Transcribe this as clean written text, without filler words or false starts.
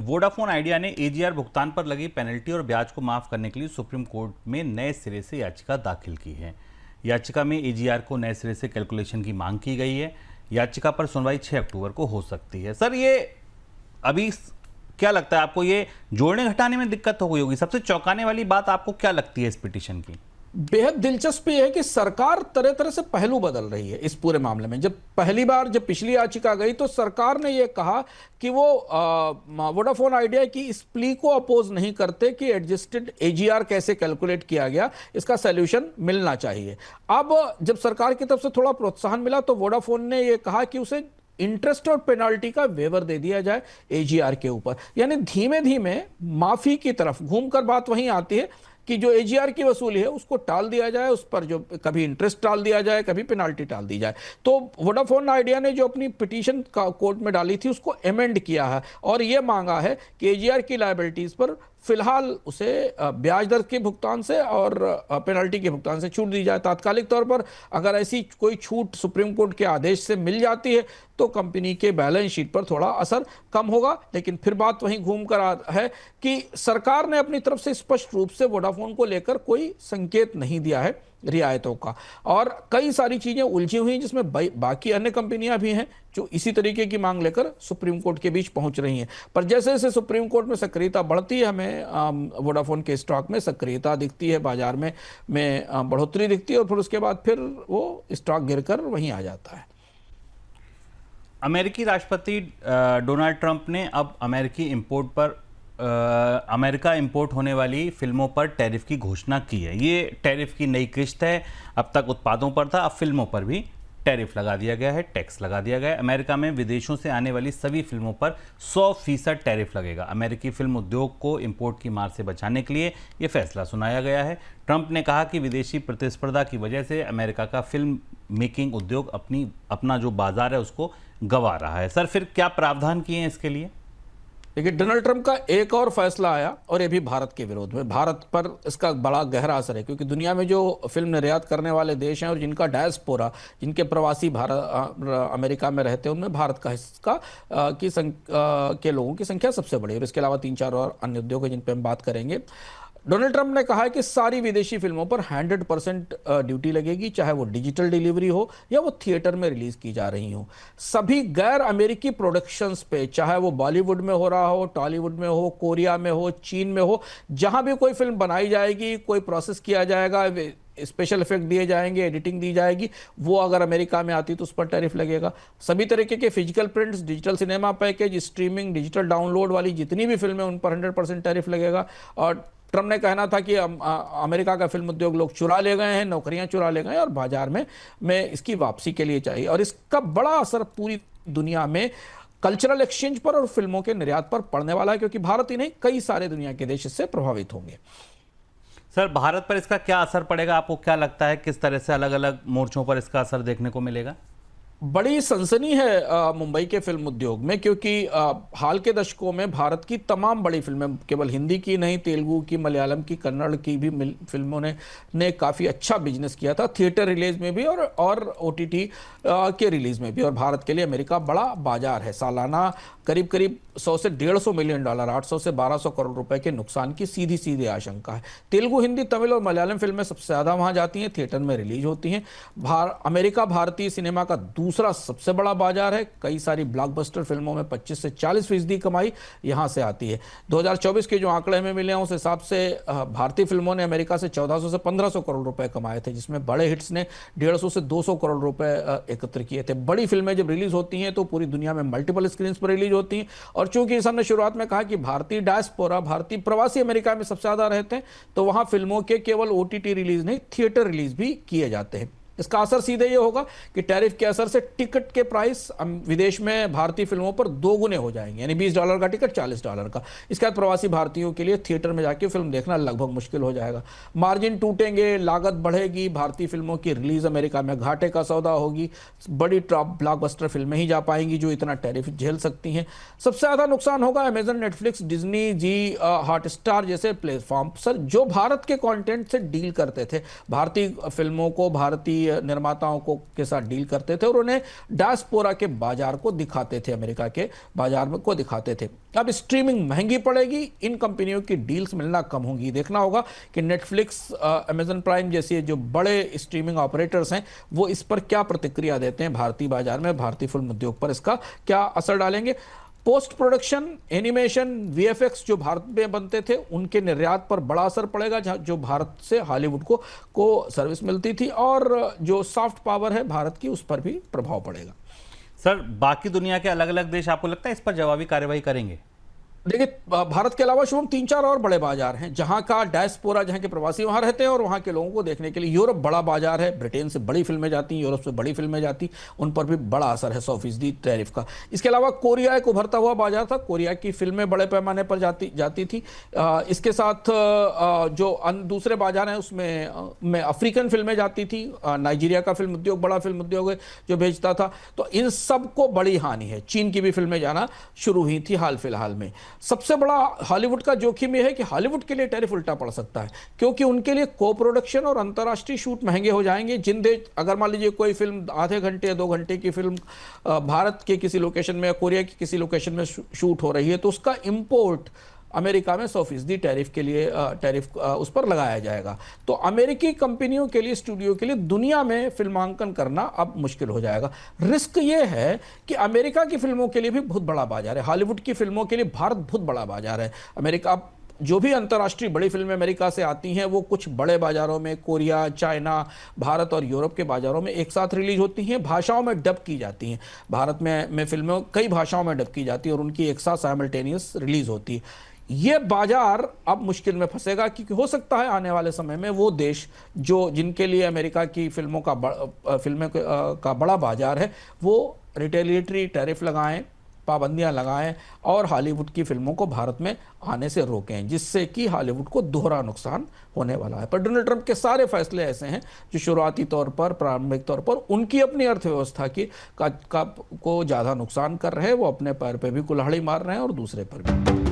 Vodafone idea ने AGR भुगतान पर लगी पेनल्टी और ब्याज को माफ करने के लिए सुप्रीम कोर्ट में नए सिरे से याचिका दाखिल की है। याचिका में एजीआर को नए सिरे से कैलकुलेशन की मांग की गई है। याचिका पर सुनवाई 6 अक्टूबर को हो सकती है। सर, ये अभी क्या लगता है आपको, ये जोड़ने घटाने में दिक्कत हो गई होगी? सबसे चौंकाने वाली बात आपको क्या लगती है इस पिटीशन की? बेहद दिलचस्प है कि सरकार तरह तरह से पहलू बदल रही है इस पूरे मामले में। जब पिछली याचिका गई तो सरकार ने यह कहा कि वो वोडाफोन आइडिया की इस प्ली को अपोज नहीं करते कि एडजस्टेड एजीआर कैसे कैलकुलेट किया गया, इसका सॉल्यूशन मिलना चाहिए। अब जब सरकार की तरफ से थोड़ा प्रोत्साहन मिला तो वोडाफोन ने यह कहा कि उसे इंटरेस्ट और पेनाल्टी का वेवर दे दिया जाए एजीआर के ऊपर। यानी धीमे धीमे माफी की तरफ घूमकर बात वहीं आती है कि जो एजीआर की वसूली है उसको टाल दिया जाए, उस पर जो कभी इंटरेस्ट टाल दिया जाए, कभी पेनाल्टी टाल दी जाए। तो वोडाफोन आइडिया ने जो अपनी पिटीशन कोर्ट में डाली थी उसको अमेंड किया है और यह मांगा है कि एजीआर की लायबिलिटीज पर फिलहाल उसे ब्याज दर के भुगतान से और पेनल्टी के भुगतान से छूट दी जाए। तात्कालिक तौर पर अगर ऐसी कोई छूट सुप्रीम कोर्ट के आदेश से मिल जाती है तो कंपनी के बैलेंस शीट पर थोड़ा असर कम होगा। लेकिन फिर बात वहीं घूम कर है कि सरकार ने अपनी तरफ से स्पष्ट रूप से वोडाफोन को लेकर कोई संकेत नहीं दिया है रियायतों का, और कई सारी चीजें उलझी हुई हैं जिसमें बाकी अन्य कंपनियां भी हैं जो इसी तरीके की मांग लेकर सुप्रीम कोर्ट के बीच पहुंच रही हैं। पर जैसे जैसे सुप्रीम कोर्ट में सक्रियता बढ़ती है, हमें वोडाफोन के स्टॉक में सक्रियता दिखती है, बाजार में बढ़ोतरी दिखती है और फिर उसके बाद फिर वो स्टॉक गिरकर वहीं आ जाता है। अमेरिकी राष्ट्रपति डोनाल्ड ट्रंप ने अब अमेरिका इंपोर्ट होने वाली फिल्मों पर टैरिफ की घोषणा की है। ये टैरिफ की नई किस्त है। अब तक उत्पादों पर था, अब फिल्मों पर भी टैरिफ लगा दिया गया है, टैक्स लगा दिया गया है। अमेरिका में विदेशों से आने वाली सभी फिल्मों पर 100% टैरिफ लगेगा। अमेरिकी फिल्म उद्योग को इंपोर्ट की मार से बचाने के लिए ये फैसला सुनाया गया है। ट्रंप ने कहा कि विदेशी प्रतिस्पर्धा की वजह से अमेरिका का फिल्म मेकिंग उद्योग अपना जो बाजार है उसको गंवा रहा है। सर, फिर क्या प्रावधान किए हैं इसके लिए? देखिए, डोनाल्ड ट्रंप का एक और फैसला आया और ये भी भारत के विरोध में। भारत पर इसका बड़ा गहरा असर है क्योंकि दुनिया में जो फिल्म निर्यात करने वाले देश हैं और जिनका डायस्पोरा, जिनके प्रवासी भारत अमेरिका में रहते हैं, उनमें भारत का हिस्सा के लोगों की संख्या सबसे बड़ी है। और इसके अलावा 3-4 और अन्य उद्योग हैं जिन पर हम बात करेंगे। डोनाल्ड ट्रंप ने कहा है कि सारी विदेशी फिल्मों पर 100% ड्यूटी लगेगी, चाहे वो डिजिटल डिलीवरी हो या वो थिएटर में रिलीज की जा रही हो। सभी गैर अमेरिकी प्रोडक्शंस पे, चाहे वो बॉलीवुड में हो रहा हो, टॉलीवुड में हो, कोरिया में हो, चीन में हो, जहां भी कोई फिल्म बनाई जाएगी, कोई प्रोसेस किया जाएगा, स्पेशल इफेक्ट दिए जाएंगे, एडिटिंग दी जाएगी, वो अगर अमेरिका में आती तो उस पर टैरिफ लगेगा। सभी तरीके के physical prints, digital cinema package, streaming, digital download वाली जितनी भी फिल्में, उन पर 100% टैरिफ लगेगा। और ट्रंप ने कहना था कि अमेरिका का फिल्म उद्योग लोग चुरा ले गए हैं, नौकरियां चुरा ले गए हैं और बाजार में इसकी वापसी के लिए चाहिए। और इसका बड़ा असर पूरी दुनिया में कल्चरल एक्सचेंज पर और फिल्मों के निर्यात पर पड़ने वाला है, क्योंकि भारत ही नहीं, कई सारे दुनिया के देश इससे प्रभावित होंगे। सर, भारत पर इसका क्या असर पड़ेगा? आपको क्या लगता है किस तरह से अलग अलग मोर्चों पर इसका असर देखने को मिलेगा? बड़ी सनसनी है मुंबई के फिल्म उद्योग में, क्योंकि हाल के दशकों में भारत की तमाम बड़ी फिल्में, केवल हिंदी की नहीं, तेलुगु की, मलयालम की, कन्नड़ की भी फिल्मों ने काफ़ी अच्छा बिजनेस किया था, थिएटर रिलीज में भी और ओटीटी के रिलीज में भी। और भारत के लिए अमेरिका बड़ा बाजार है। सालाना करीब 100 से 150 मिलियन डॉलर, 800 से 1200 करोड़ रुपए के नुकसान की सीधी आशंका है। तेलुगु, हिंदी, तमिल और मलयालम फिल्में सबसे ज़्यादा वहाँ जाती हैं, थिएटर में रिलीज होती हैं। अमेरिका भारतीय सिनेमा का दूसरा सबसे बड़ा बाजार है। कई सारी ब्लॉकबस्टर फिल्मों में 25 से 40% कमाई यहाँ से आती है। 2024 के जो आंकड़े हमें मिले हैं उस हिसाब से भारतीय फिल्मों ने अमेरिका से 1400 से 1500 करोड़ रुपए कमाए थे, जिसमें बड़े हिट्स ने 150 से 200 करोड़ रुपए एकत्र किए थे। बड़ी फिल्में जब रिलीज होती हैं तो पूरी दुनिया में मल्टीपल स्क्रीन पर रिलीज होती हैं। और चूंकि हमने शुरुआत में कहा कि भारतीय डायस्पोरा, भारतीय प्रवासी अमेरिका में सबसे ज्यादा रहते हैं, तो वहां फिल्मों के केवल ओटीटी रिलीज नहीं, थिएटर रिलीज भी किए जाते हैं। इसका असर सीधे ये होगा कि टैरिफ के असर से टिकट के प्राइस विदेश में भारतीय फिल्मों पर 2 गुने हो जाएंगे, यानी $20 का टिकट $40 का। इसके बाद प्रवासी भारतीयों के लिए थिएटर में जाके फिल्म देखना लगभग मुश्किल हो जाएगा। मार्जिन टूटेंगे, लागत बढ़ेगी, भारतीय फिल्मों की रिलीज अमेरिका में घाटे का सौदा होगी। बड़ी टॉप ब्लॉकबस्टर फिल्में ही जा पाएंगी जो इतना टैरिफ झेल सकती हैं। सबसे ज्यादा नुकसान होगा अमेजन, नेटफ्लिक्स, डिज्नी, जी हॉटस्टार जैसे प्लेटफॉर्म सर, जो भारत के कंटेंट से डील करते थे, भारतीय फिल्मों को, भारतीय निर्माताओं को के साथ डील करते थे और उन्हें डायस्पोरा के बाजार को दिखाते थे, अमेरिका के बाजार में को दिखाते थे। अब स्ट्रीमिंग महंगी पड़ेगी, इन कंपनियों की डील्स मिलना कम होंगी। देखना होगा कि नेटफ्लिक्स, अमेजन प्राइम जैसे जो बड़े स्ट्रीमिंग ऑपरेटर्स हैं वो इस पर क्या प्रतिक्रिया देते हैं, भारतीय बाजार में, भारतीय फिल्म उद्योग पर इसका क्या असर डालेंगे। पोस्ट प्रोडक्शन, एनिमेशन, वीएफएक्स जो भारत में बनते थे उनके निर्यात पर बड़ा असर पड़ेगा, जो भारत से हॉलीवुड को सर्विस मिलती थी, और जो सॉफ्ट पावर है भारत की उस पर भी प्रभाव पड़ेगा। सर, बाकी दुनिया के अलग अलग देश आपको लगता है इस पर जवाबी कार्रवाई करेंगे? देखिए, भारत के अलावा शुभम 3-4 और बड़े बाजार हैं जहां का डायस्पोरा, जहां के प्रवासी वहां रहते हैं और वहां के लोगों को देखने के लिए। यूरोप बड़ा बाजार है, ब्रिटेन से बड़ी फिल्में जाती हैं, यूरोप से बड़ी फिल्में जाती, उन पर भी बड़ा असर है 100% टैरिफ का। इसके अलावा कोरिया एक उभरता हुआ बाजार था, कोरिया की फिल्में बड़े पैमाने पर जाती थी। इसके साथ जो दूसरे बाजार हैं उसमें अफ्रीकन फिल्में जाती थी, नाइजीरिया का फिल्म उद्योग बड़ा फिल्म उद्योग है जो भेजता था। तो इन सबको बड़ी हानि है। चीन की भी फिल्में जाना शुरू हुई थी हाल फिलहाल में। सबसे बड़ा हॉलीवुड का जोखिम यह है कि हॉलीवुड के लिए टैरिफ उल्टा पड़ सकता है, क्योंकि उनके लिए को प्रोडक्शन और अंतर्राष्ट्रीय शूट महंगे हो जाएंगे। जिन देश, अगर मान लीजिए कोई फिल्म आधे घंटे या 2 घंटे की फिल्म भारत के किसी लोकेशन में या कोरिया की किसी लोकेशन में शूट हो रही है, तो उसका इंपोर्ट अमेरिका में 100% टैरिफ के लिए टैरिफ उस पर लगाया जाएगा। तो अमेरिकी कंपनियों के लिए, स्टूडियो के लिए दुनिया में फिल्मांकन करना अब मुश्किल हो जाएगा। रिस्क ये है कि अमेरिका की फिल्मों के लिए भी बहुत बड़ा बाजार है, हॉलीवुड की फिल्मों के लिए भारत बहुत बड़ा बाजार है। अमेरिका, जो भी अंतर्राष्ट्रीय बड़ी फिल्में अमेरिका से आती हैं वो कुछ बड़े बाजारों में, कोरिया, चाइना, भारत और यूरोप के बाजारों में एक साथ रिलीज होती हैं, भाषाओं में डब की जाती हैं। भारत में फिल्में कई भाषाओं में डब की जाती है और उनकी एक साथ साइमल्टेनियस रिलीज होती है। ये बाजार अब मुश्किल में फंसेगा, क्योंकि हो सकता है आने वाले समय में वो देश जिनके लिए अमेरिका की फिल्मों का बड़ा बाजार है, वो रिटेलिएटरी टैरिफ लगाएं, पाबंदियां लगाएं और हॉलीवुड की फिल्मों को भारत में आने से रोकें, जिससे कि हॉलीवुड को दोहरा नुकसान होने वाला है। पर डोनाल्ड ट्रंप के सारे फैसले ऐसे हैं जो शुरुआती तौर पर, प्रारंभिक तौर पर उनकी अपनी अर्थव्यवस्था को ज़्यादा नुकसान कर रहे हैं। वो अपने पैर पे भी कुल्हाड़ी मार रहे हैं और दूसरे पर भी।